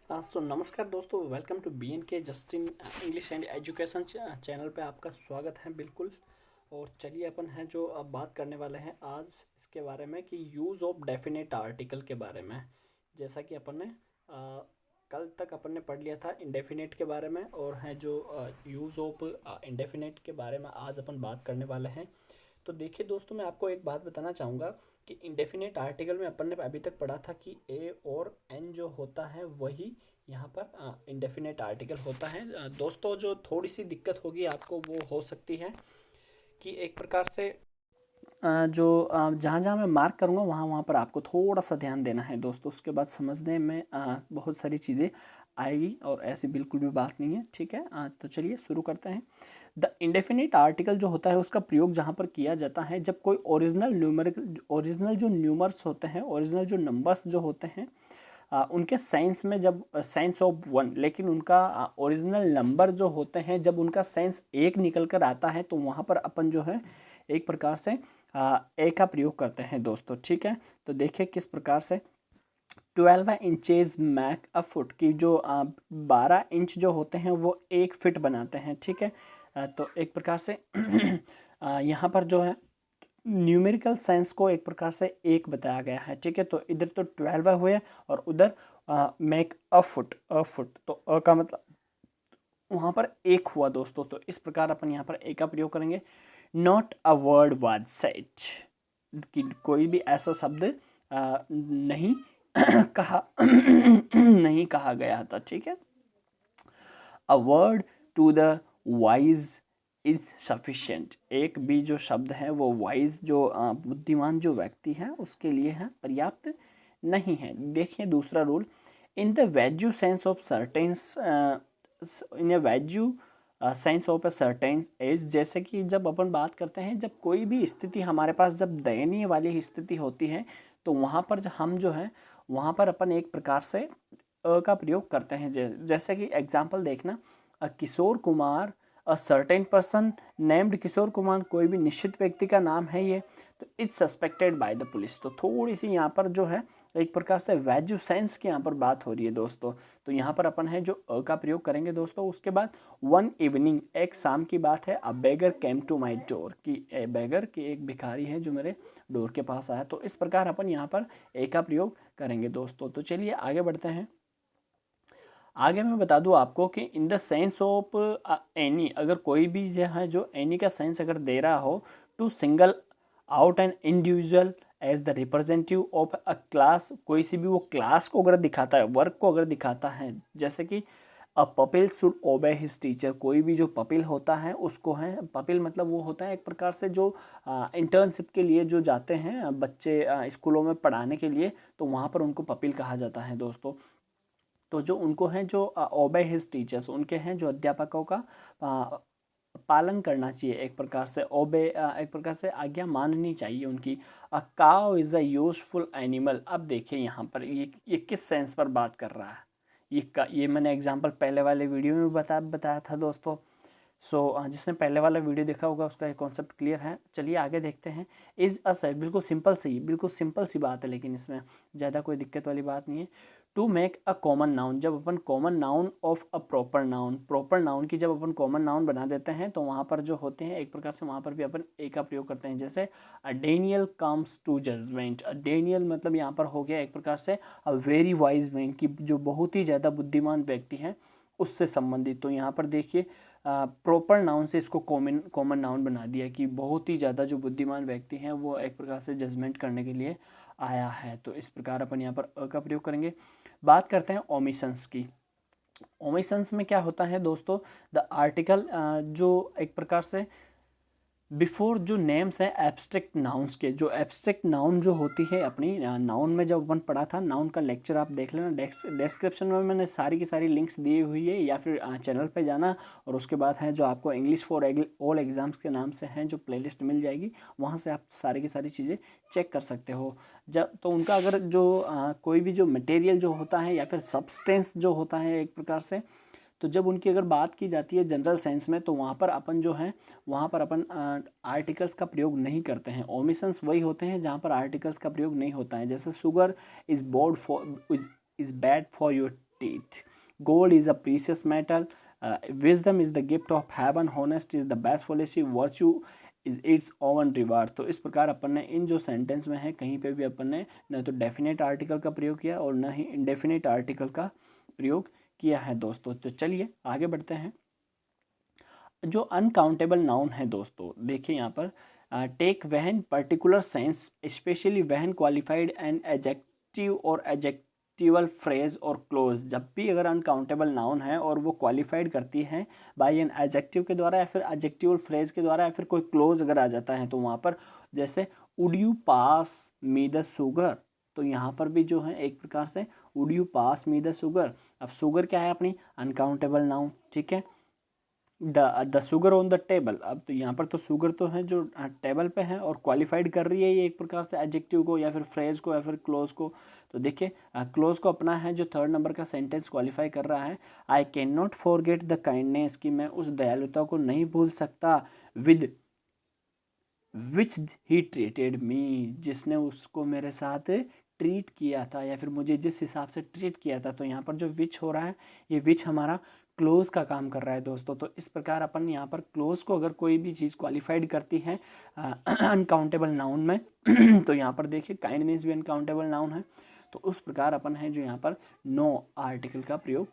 नमस्कार दोस्तों, welcome to be N के Justin English and education channel पे आपका स्वागत है। बिल्कुल। और चलिए अपन हैं जो अब बात करने वाले हैं आज इसके बारे में कि यूज़ ऑफ डेफिनेट आर्टिकल के बारे में। जैसा कि अपन ने कल तक अपन ने पढ़ लिया था इंडेफिनेट के बारे में, और हैं जो यूज़ ऑफ इंडेफिनेट के बारे में आज अपन बात करने वाले हैं। तो देखिए दोस्तों, मैं आपको एक बात बताना चाहूँगा कि इंडेफिनेट आर्टिकल में अपन ने अभी तक पढ़ा था कि ए और एन जो होता है वही यहाँ पर इंडेफिनेट आर्टिकल होता है। दोस्तों, जो थोड़ी सी दिक्कत होगी आपको वो हो सकती है कि एक प्रकार से जहाँ जहाँ मैं मार्क करूँगा वहाँ वहाँ पर आपको थोड़ा सा ध्यान देना है दोस्तों। उसके बाद समझने में बहुत सारी चीज़ें आएगी, और ऐसी बिल्कुल भी बात नहीं है। ठीक है, तो चलिए शुरू करते हैं। द इंडेफिनिट आर्टिकल जो होता है उसका प्रयोग जहाँ पर किया जाता है जब कोई ओरिजिनल जो न्यूमर्स होते हैं, ओरिजिनल जो नंबर्स जो होते हैं, उनके साइंस में जब साइंस ऑफ वन, लेकिन उनका ओरिजिनल नंबर जो होते हैं जब उनका साइंस एक निकल कर आता है, तो वहाँ पर अपन जो है एक प्रकार से ए का प्रयोग करते हैं दोस्तों। ठीक है, तो देखिए किस प्रकार से 12 इंचेज मैक अ फुट की जो 12 इंच जो होते हैं वो 1 फिट बनाते हैं। ठीक है, तो एक प्रकार से यहाँ पर जो है न्यूमेरिकल साइंस को एक प्रकार से एक बताया गया है। ठीक है, तो इधर तो 12 हुए और उधर मेक अ फुट तो अ का मतलब वहाँ पर एक हुआ दोस्तों। तो इस प्रकार अपन यहाँ पर ए का प्रयोग करेंगे। Not a word was said, कि कोई भी ऐसा शब्द नहीं कहा नहीं कहा गया था। ठीक है, a word to the wise is sufficient, एक भी जो शब्द है वो वाइज जो बुद्धिमान जो व्यक्ति है उसके लिए है पर्याप्त नहीं है। देखिए दूसरा rule, in the value sense of certains, in a value science of a certain age, जैसे कि जब अपन बात करते हैं जब कोई भी स्थिति हमारे पास जब दयनीय वाली स्थिति होती है, तो वहाँ पर हम जो है वहाँ पर अपन एक प्रकार से अ का प्रयोग करते हैं। जैसे कि एग्जाम्पल देखना, Kishore Kumar, a certain person named Kishore Kumar, कोई भी निश्चित व्यक्ति का नाम है ये, तो it's suspected by the police. तो थोड़ी सी यहाँ पर जो है एक प्रकार से वैल्यू सेंस की यहाँ पर बात हो रही है दोस्तों। तो यहाँ पर अपन है जो अ का प्रयोग करेंगे दोस्तों। उसके बाद वन इवनिंग, एक शाम की बात है, अ बेगर केम टू माई डोर, की ए बेगर की एक भिखारी है जो मेरे डोर के पास आया। तो इस प्रकार अपन यहाँ पर ए का प्रयोग करेंगे दोस्तों। तो चलिए आगे बढ़ते हैं। आगे मैं बता दूं आपको कि in the sense of any, अगर कोई भी जो है जो एनी का सेंस अगर दे रहा हो, to single out an individual as the representative of a class, कोई सी भी वो क्लास को अगर दिखाता है, वर्क को अगर दिखाता है, जैसे कि a pupil should obey his teacher, कोई भी जो पपिल होता है उसको है, पपिल मतलब वो होता है एक प्रकार से जो इंटर्नशिप के लिए जो जाते हैं बच्चे स्कूलों में पढ़ाने के लिए, तो वहाँ पर उनको पपिल कहा जाता है दोस्तों। तो जो उनको हैं जो ओबे हिज टीचर्स, उनके हैं जो अध्यापकों का पालन करना चाहिए, एक प्रकार से ओबे, एक प्रकार से आज्ञा माननी चाहिए उनकी। A cow is a useful animal, अब देखिए यहाँ पर ये किस सेंस पर बात कर रहा है। ये मैंने एग्जांपल पहले वाले वीडियो में बताया था दोस्तों। जिसने पहले वाला वीडियो देखा होगा उसका कॉन्सेप्ट क्लियर है। चलिए आगे देखते हैं। इज़ अ सेट, बिल्कुल सिंपल सी बात है, लेकिन इसमें ज़्यादा कोई दिक्कत वाली बात नहीं है। To make a common noun, जब अपन common noun of a proper noun की जब अपन कॉमन नाउन बना देते हैं, तो वहाँ पर जो होते हैं एक प्रकार से वहाँ पर भी अपन ए का प्रयोग करते हैं। जैसे a Daniel comes to judgment, a Daniel मतलब यहाँ पर हो गया एक प्रकार से अ वेरी वाइज मैन, की जो बहुत ही ज़्यादा बुद्धिमान व्यक्ति हैं उससे संबंधित। तो यहाँ पर देखिए प्रॉपर नाउन से इसको कॉमन नाउन बना दिया कि बहुत ही ज़्यादा जो बुद्धिमान व्यक्ति हैं वो एक प्रकार से जजमेंट करने के लिए आया है। तो इस प्रकार अपन यहाँ पर अ का प्रयोग करेंगे। बात करते हैं ओमिशंस की। ओमिशंस में क्या होता है दोस्तों, द आर्टिकल जो एक प्रकार से बिफोर जो नेम्स हैं एब्स्ट्रैक्ट नाउन्स के, जो एब्स्ट्रैक्ट नाउन जो होती है अपनी नाउन में जब अपन पढ़ा था, नाउन का लेक्चर आप देख लेना, डिस्क्रिप्शन में मैंने सारी की सारी लिंक्स दी हुई है, या फिर चैनल पे जाना और उसके बाद है जो आपको इंग्लिश फॉर ऑल एग्जाम्स के नाम से हैं जो प्लेलिस्ट मिल जाएगी, वहाँ से आप सारी की सारी चीज़ें चेक कर सकते हो। जब तो उनका अगर जो कोई भी जो मटेरियल जो होता है या फिर सब्सटेंस जो होता है एक प्रकार से, तो जब उनकी अगर बात की जाती है जनरल सेंस में, तो वहाँ पर अपन जो है वहाँ पर अपन आर्टिकल्स का प्रयोग नहीं करते हैं। ओमिशंस वही होते हैं जहाँ पर आर्टिकल्स का प्रयोग नहीं होता है। जैसे sugar is board for is bad for your teeth. Gold is a precious metal. Wisdom is the gift of heaven. Honesty is the best policy. Virtue is its own reward. तो इस प्रकार अपन ने इन जो सेंटेंस में है कहीं पे भी अपन ने न तो डेफिनेट आर्टिकल का प्रयोग किया और न ही इंडेफिनेट आर्टिकल का प्रयोग किया है दोस्तों। तो चलिए आगे बढ़ते हैं। जो अनकाउंटेबल नाउन है दोस्तों, देखिए यहाँ पर टेक वहन पर्टिकुलर सेंस स्पेशली वहन क्वालिफाइड एंड एडजेक्टिव और एडजेक्टिवल फ्रेज और क्लोज। जब भी अगर अनकाउंटेबल नाउन है और वो क्वालिफाइड करती है बाय एन एडजेक्टिव के द्वारा या फिर एडजेक्टिवल फ्रेज के द्वारा या फिर कोई क्लोज अगर आ जाता है तो वहाँ पर जैसे would you pass me the sugar, तो यहाँ पर भी जो है एक प्रकार से would you pass me the sugar. अब शुगर क्या है अपनी अनकाउंटेबल नाउन, ठीक है। The sugar on the table, अब तो यहाँ पर तो शुगर तो है जो टेबल पे है और क्वालिफाइड कर रही है ये एक प्रकार से एडजेक्टिव को या फिर फ्रेज को या फिर क्लोज को। तो देखिए क्लोज को अपना है जो थर्ड नंबर का सेंटेंस क्वालिफाई कर रहा है। I can not forget the kindness, कि मैं उस दयालुता को नहीं भूल सकता। With which he treated me, जिसने उसको मेरे साथ ट्रीट किया था या फिर मुझे जिस हिसाब से ट्रीट किया था। तो यहाँ पर जो विच हो रहा है ये विच हमारा क्लोज का काम कर रहा है दोस्तों। तो इस प्रकार अपन यहाँ पर क्लोज को अगर कोई भी चीज़ क्वालिफाइड करती है अनकाउंटेबल नाउन में तो यहाँ पर देखिए काइंडनेस भी अनकाउंटेबल नाउन है। तो उस प्रकार अपन है जो यहाँ पर नो आर्टिकल का प्रयोग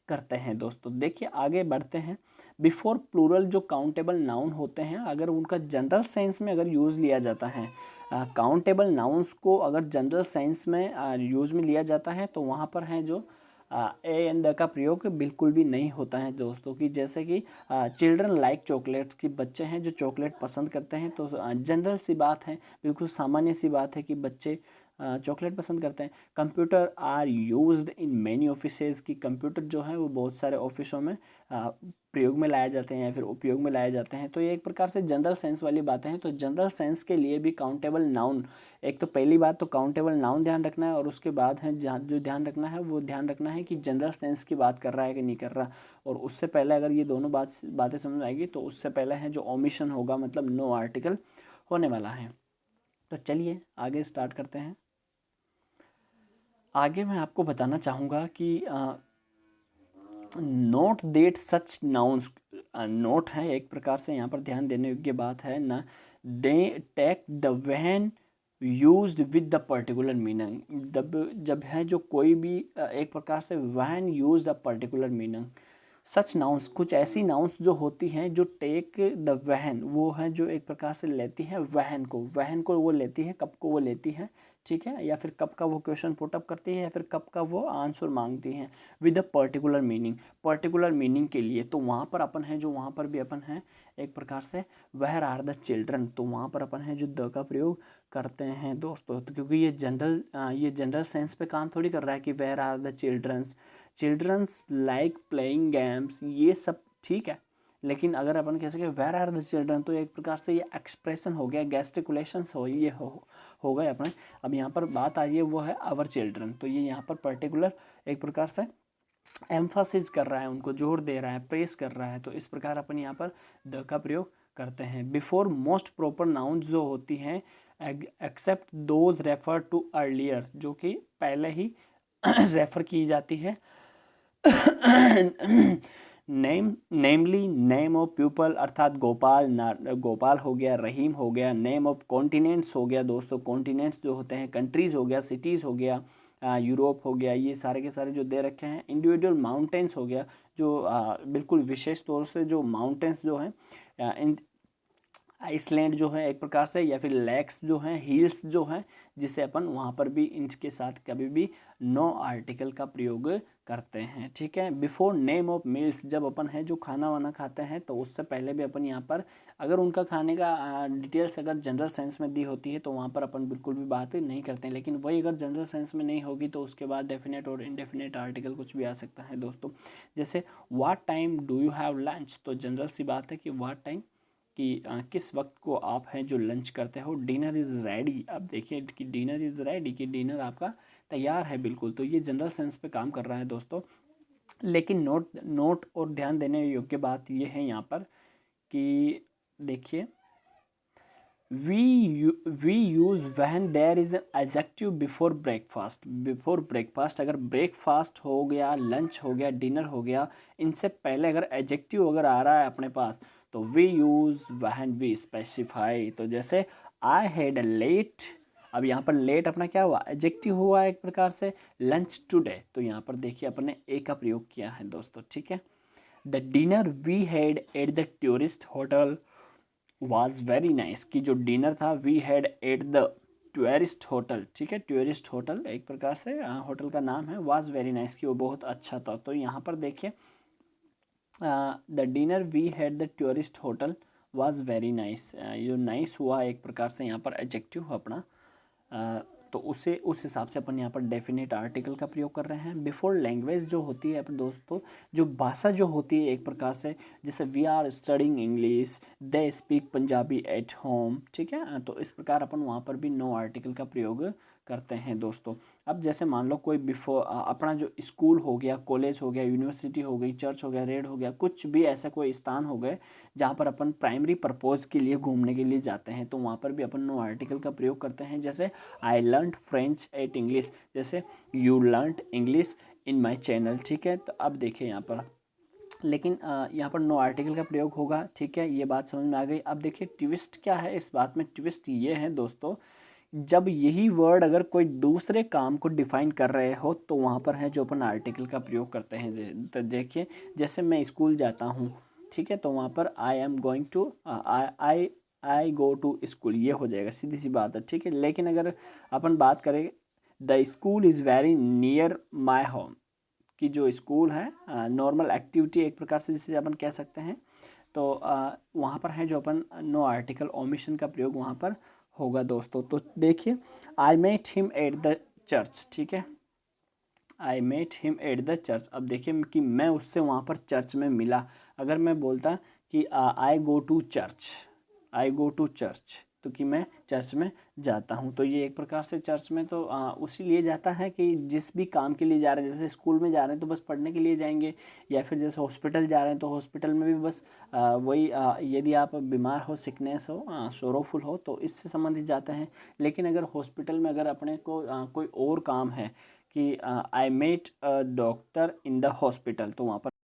करते हैं दोस्तों। देखिए आगे बढ़ते हैं। बिफोर प्लूरल जो काउंटेबल नाउन होते हैं अगर उनका जनरल सेंस में अगर यूज़ लिया जाता है, काउंटेबल नाउन्स को अगर जनरल सेंस में यूज़ में लिया जाता है तो वहाँ पर है जो ए एंड द का प्रयोग बिल्कुल भी नहीं होता है दोस्तों। कि जैसे कि चिल्ड्रन लाइक चॉकलेट्स, की बच्चे हैं जो चॉकलेट पसंद करते हैं। तो जनरल सी बात है, बिल्कुल सामान्य सी बात है कि बच्चे चॉकलेट पसंद करते हैं। Computers are used in many offices, की कंप्यूटर जो है वो बहुत सारे ऑफिसों में प्रयोग में लाए जाते हैं या फिर उपयोग में लाए जाते हैं। तो ये एक प्रकार से जनरल सेंस वाली बातें हैं। तो जनरल सेंस के लिए भी काउंटेबल नाउन, एक तो पहली बात तो काउंटेबल नाउन ध्यान रखना है और उसके बाद है जो ध्यान रखना है वो ध्यान रखना है कि जनरल सेंस की बात कर रहा है कि नहीं कर रहा। और उससे पहले अगर ये दोनों बातें समझ आएगी तो उससे पहले है जो ओमिशन होगा, मतलब नो आर्टिकल होने वाला है। तो चलिए आगे स्टार्ट करते हैं। आगे मैं आपको बताना चाहूँगा कि note that such nouns, note है एक प्रकार से यहाँ पर ध्यान देने योग्य बात है ना। They take the when used with the particular meaning, जब है जो कोई भी एक प्रकार से when used a particular meaning. Such nouns, कुछ ऐसी नाउन्स जो होती हैं जो टेक द व्हेन, वो है जो एक प्रकार से लेती हैं व्हेन को वो लेती है, कब को वो लेती है, ठीक है, या फिर कब का वो क्वेश्चन पुटअप करती है या फिर कब का वो आंसर मांगती हैं विद अ पर्टिकुलर मीनिंग के लिए। तो वहाँ पर अपन है जो वहाँ पर भी अपन है एक प्रकार से वेयर आर द चिल्ड्रन, तो वहाँ पर अपन है जो द का प्रयोग करते हैं दोस्तों। तो क्योंकि ये जनरल सेंस पे काम थोड़ी कर रहा है कि where are the childrens like playing games, ये सब ठीक है। लेकिन अगर अपन कह सके वेयर आर द चिल्ड्रन तो एक प्रकार से ये एक्सप्रेशन हो गया, गेस्टिकुलेशंस हो गए अपने। अब यहाँ पर बात आई है वो है आवर चिल्ड्रन, तो ये यहाँ पर पर्टिकुलर एक प्रकार से एम्फासिस कर रहा है, उनको जोर दे रहा है, प्रेस कर रहा है। तो इस प्रकार अपन यहाँ पर द का प्रयोग करते हैं। बिफोर मोस्ट प्रॉपर नाउन्स जो होती हैं except those refer to earlier, जो कि पहले ही रेफर की जाती है। नेमली नेम ऑफ पीपल, अर्थात गोपाल हो गया, रहीम हो गया। नेम ऑफ कॉन्टिनेंट्स हो गया दोस्तों, कॉन्टिनेंट्स जो होते हैं, कंट्रीज हो गया, सिटीज़ हो गया, यूरोप हो गया, ये सारे के सारे जो दे रखे हैं। इंडिविजुअल माउंटेन्स हो गया, जो बिल्कुल विशेष तौर से जो माउंटेन्स जो हैं, आइसलैंड जो है एक प्रकार से, या फिर लेक्स जो हैं, हिल्स जो हैं, जिसे अपन वहाँ पर भी इनके साथ कभी भी नो आर्टिकल का प्रयोग करते हैं, ठीक है। बिफोर नेम ऑफ मील्स, जब अपन है जो खाना वाना खाते हैं तो उससे पहले भी अपन यहाँ पर अगर उनका खाने का डिटेल्स अगर जनरल सेंस में दी होती है तो वहाँ पर अपन बिल्कुल भी बात नहीं करते हैं। लेकिन वही अगर जनरल सेंस में नहीं होगी तो उसके बाद डेफिनेट और इनडेफिनेट आर्टिकल कुछ भी आ सकता है दोस्तों। जैसे what time do you have lunch, तो जनरल सी बात है कि व्हाट टाइम, कि किस वक्त को आप हैं जो लंच करते हो। डिनर इज़ रेडी, अब देखिए कि डिनर इज़ रेडी, कि डिनर आपका तैयार है बिल्कुल। तो ये जनरल सेंस पे काम कर रहा है दोस्तों। लेकिन नोट और ध्यान देने योग्य बात ये है यहाँ पर कि देखिए we use when there is an adjective before breakfast. Before breakfast अगर ब्रेकफास्ट हो गया, लंच हो गया, डिनर हो गया, इनसे पहले अगर एडजेक्टिव अगर आ रहा है अपने पास तो we use when we specify. तो जैसे आई हैड अ लेट, अब यहाँ पर लेट अपना क्या हुआ, एडजेक्टिव हुआ एक प्रकार से, लंच टुडे, तो यहाँ पर देखिए अपन ने ए का प्रयोग किया है दोस्तों, ठीक है। The dinner we had at the tourist hotel was very nice, कि जो डिनर था we had at the tourist hotel, ठीक है, टूरिस्ट होटल एक प्रकार से होटल का नाम है, वाज वेरी नाइस, कि वो बहुत अच्छा था। तो यहाँ पर देखिए the dinner we had the tourist hotel was very nice, ये नाइस हुआ एक प्रकार से यहाँ पर एडजेक्टिव अपना, तो उसे उस हिसाब से अपन यहाँ पर डेफिनेट आर्टिकल का प्रयोग कर रहे हैं। बिफोर लैंग्वेज जो होती है अपन दोस्तों, जो भाषा जो होती है एक प्रकार से, जैसे we are studying English, they speak Punjabi at home, ठीक है, तो इस प्रकार अपन वहाँ पर भी नो आर्टिकल का प्रयोग करते हैं दोस्तों। अब जैसे मान लो कोई बिफोर अपना जो स्कूल हो गया, कॉलेज हो गया, यूनिवर्सिटी हो गई, चर्च हो गया, रेड हो गया, कुछ भी ऐसा कोई स्थान हो गए जहाँ पर अपन प्राइमरी पर्पज़ के लिए घूमने के लिए जाते हैं, तो वहाँ पर भी अपन नो आर्टिकल का प्रयोग करते हैं। जैसे I learn French at English, जैसे you learn English in my channel, ठीक है। तो अब देखिए यहाँ पर, लेकिन यहाँ पर नो आर्टिकल का प्रयोग होगा, ठीक है, ये बात समझ में आ गई। अब देखिए ट्विस्ट क्या है इस बात में, ट्विस्ट ये है दोस्तों, जब यही वर्ड अगर कोई दूसरे काम को डिफाइन कर रहे हो तो वहाँ पर है जो अपन आर्टिकल का प्रयोग करते हैं। तो देखिए जैसे मैं स्कूल जाता हूँ, ठीक है, तो वहाँ पर I am going to, I go to school, ये हो जाएगा, सीधी सी बात है, ठीक है। लेकिन अगर अपन बात करें the school is very near my home, कि जो स्कूल है नॉर्मल एक्टिविटी एक प्रकार से जिसे अपन कह सकते हैं, तो वहाँ पर है जो अपन नो आर्टिकल ओमिशन का प्रयोग वहाँ पर होगा दोस्तों। तो देखिए I met him at the church, ठीक है, I met him at the church. अब देखिए कि मैं उससे वहाँ पर चर्च में मिला, अगर मैं बोलता कि I go to church, I go to church, तो कि मैं चर्च में जाता हूँ, तो ये एक प्रकार से चर्च में तो उसी लिए जाता है कि जिस भी काम के लिए जा रहे हैं, जैसे स्कूल में जा रहे हैं तो बस पढ़ने के लिए जाएंगे, या फिर जैसे हॉस्पिटल जा रहे हैं तो हॉस्पिटल में भी बस वही यदि आप बीमार हो, सिकनेस हो, सोरोफुल हो, तो इससे संबंधित जाते हैं। लेकिन अगर हॉस्पिटल में अगर अपने को कोई और काम है कि I met a doctor in the hospital, तो वहाँ पर